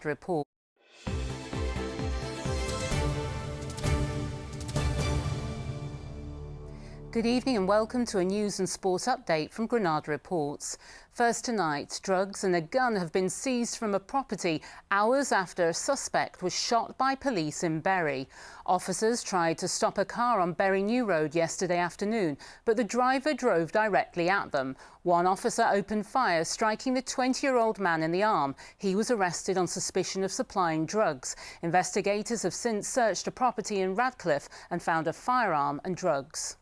report. Good evening and welcome to a news and sport update from Granada Reports. First tonight, drugs and a gun have been seized from a property hours after a suspect was shot by police in Bury. Officers tried to stop a car on Bury New Road yesterday afternoon, but the driver drove directly at them. One officer opened fire, striking the 20-year-old man in the arm. He was arrested on suspicion of supplying drugs. Investigators have since searched a property in Radcliffe and found a firearm and drugs.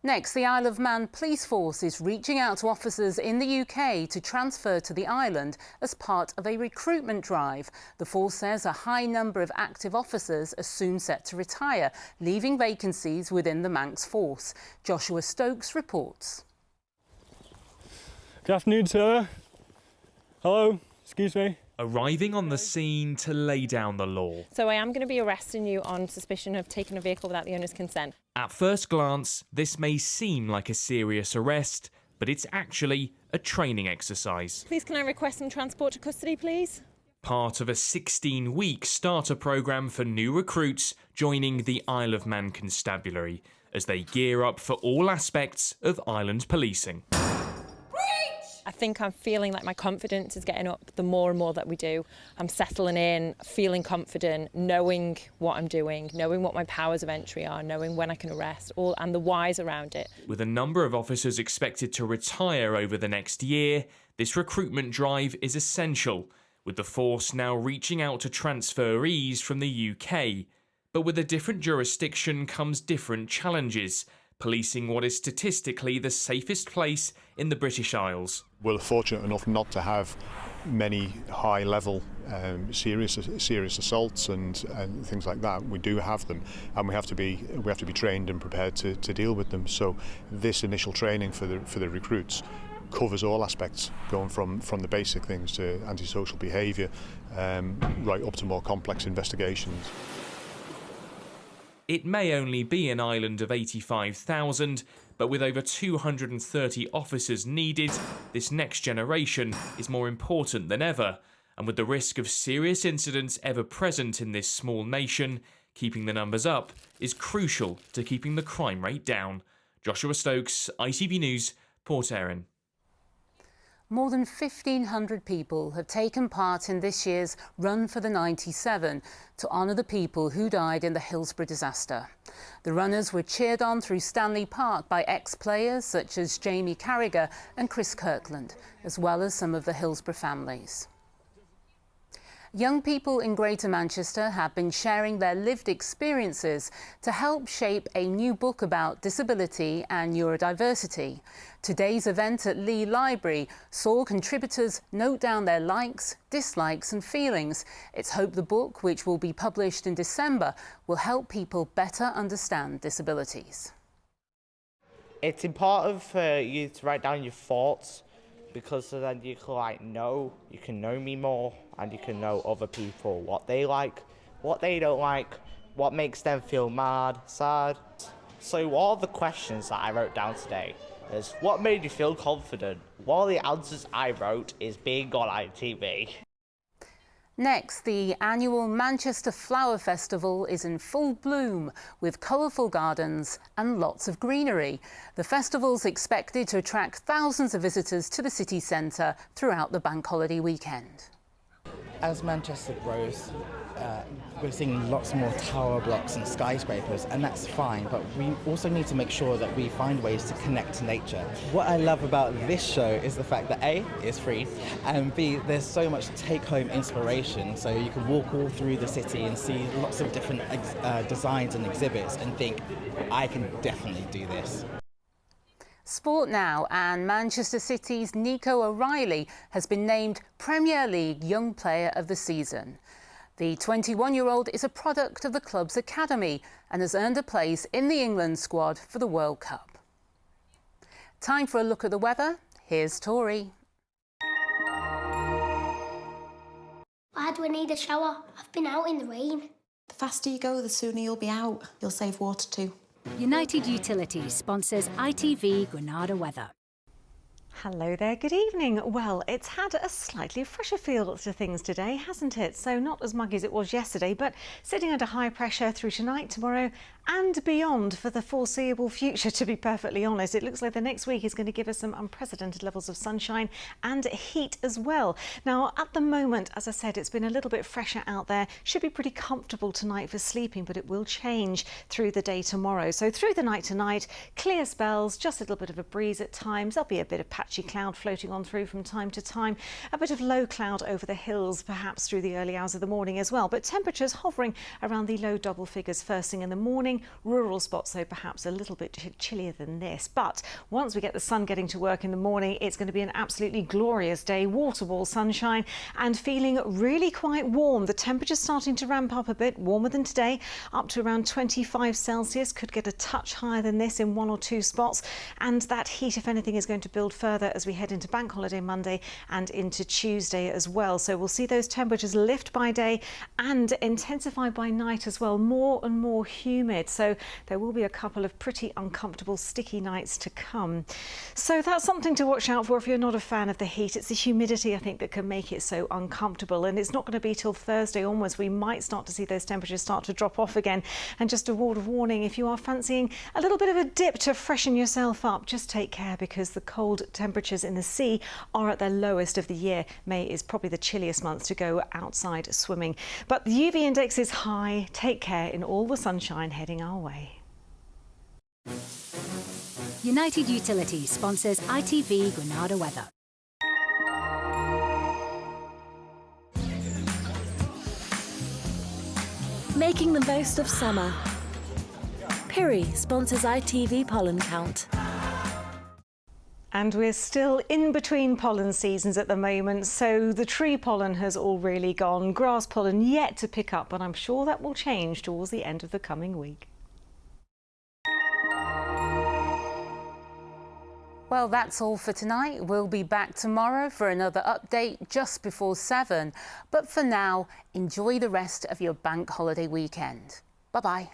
Next, the Isle of Man Police Force is reaching out to officers in the UK to transfer to the island as part of a recruitment drive. The force says a high number of active officers are soon set to retire, leaving vacancies within the Manx force. Joshua Stokes reports. Good afternoon, sir. Hello, excuse me. Arriving on the scene to lay down the law. So I am going to be arresting you on suspicion of taking a vehicle without the owner's consent. At first glance, this may seem like a serious arrest, but it's actually a training exercise. Please, can I request some transport to custody, please? Part of a 16-week starter programme for new recruits joining the Isle of Man Constabulary as they gear up for all aspects of island policing. I think I'm feeling like my confidence is getting up the more and more that we do. I'm settling in, feeling confident, knowing what I'm doing, knowing what my powers of entry are, knowing when I can arrest, and the whys around it. With a number of officers expected to retire over the next year, this recruitment drive is essential, with the force now reaching out to transferees from the UK. But with a different jurisdiction comes different challenges, policing what is statistically the safest place in the British Isles. We're fortunate enough not to have many high-level serious assaults and things like that. We do have them, and we have to be trained and prepared to deal with them. So this initial training for the recruits covers all aspects, going from the basic things to antisocial behaviour, right up to more complex investigations. It may only be an island of 85,000, but with over 230 officers needed, this next generation is more important than ever. And with the risk of serious incidents ever present in this small nation, keeping the numbers up is crucial to keeping the crime rate down. Joshua Stokes, ITV News, Port Erin. More than 1,500 people have taken part in this year's Run for the 97 to honour the people who died in the Hillsborough disaster. The runners were cheered on through Stanley Park by ex-players such as Jamie Carragher and Chris Kirkland, as well as some of the Hillsborough families. Young people in Greater Manchester have been sharing their lived experiences to help shape a new book about disability and neurodiversity. Today's event at Lee Library saw contributors note down their likes, dislikes and feelings. It's hoped the book, which will be published in December, will help people better understand disabilities. It's important for you to write down your thoughts, because then you can know me more, and you can know other people, what they like, what they don't like, what makes them feel mad, sad. So all the questions that I wrote down today is, what made you feel confident? One of the answers I wrote is being on ITV. Next, the annual Manchester Flower Festival is in full bloom with colourful gardens and lots of greenery. The festival's expected to attract thousands of visitors to the city centre throughout the bank holiday weekend. As Manchester grows, we're seeing lots more tower blocks and skyscrapers, and that's fine, but we also need to make sure that we find ways to connect to nature. What I love about this show is the fact that A, it's free, and B, there's so much take-home inspiration, so you can walk all through the city and see lots of different designs and exhibits and think, I can definitely do this. Sport now, and Manchester City's Nico O'Reilly has been named Premier League Young Player of the Season. The 21-year-old is a product of the club's academy and has earned a place in the England squad for the World Cup. Time for a look at the weather. Here's Tori. Why do I need a shower? I've been out in the rain. The faster you go, the sooner you'll be out. You'll save water too. United Utilities sponsors ITV Granada Weather. Hello there, good evening. Well, it's had a slightly fresher feel to things today, hasn't it? So not as muggy as it was yesterday, but sitting under high pressure through tonight, tomorrow and beyond for the foreseeable future, to be perfectly honest. It looks like the next week is going to give us some unprecedented levels of sunshine and heat as well. Now, at the moment, as I said, it's been a little bit fresher out there. Should be pretty comfortable tonight for sleeping, but it will change through the day tomorrow. So through the night tonight, clear spells, just a little bit of a breeze at times. There'll be a bit of patchy cloud floating on through from time to time. A bit of low cloud over the hills, perhaps through the early hours of the morning as well. But temperatures hovering around the low double figures first thing in the morning. Rural spots, though, perhaps a little bit chillier than this. But once we get the sun getting to work in the morning, it's going to be an absolutely glorious day. Waterwall sunshine and feeling really quite warm. The temperature's starting to ramp up a bit, warmer than today, up to around 25 Celsius. Could get a touch higher than this in one or two spots. And that heat, if anything, is going to build further as we head into Bank Holiday Monday and into Tuesday as well. So we'll see those temperatures lift by day and intensify by night as well. More and more humid. So there will be a couple of pretty uncomfortable, sticky nights to come. So that's something to watch out for if you're not a fan of the heat. It's the humidity, I think, that can make it so uncomfortable. And it's not going to be till Thursday onwards we might start to see those temperatures start to drop off again. And just a word of warning, if you are fancying a little bit of a dip to freshen yourself up, just take care, because the cold temperatures in the sea are at their lowest of the year. May is probably the chilliest month to go outside swimming. But the UV index is high. Take care in all the sunshine heading our way. United Utilities sponsors ITV Granada Weather. Making the most of summer. Piri sponsors ITV Pollen Count. And we're still in between pollen seasons at the moment, so the tree pollen has all really gone. Grass pollen yet to pick up, but I'm sure that will change towards the end of the coming week. Well, that's all for tonight. We'll be back tomorrow for another update just before 7. But for now, enjoy the rest of your bank holiday weekend. Bye-bye.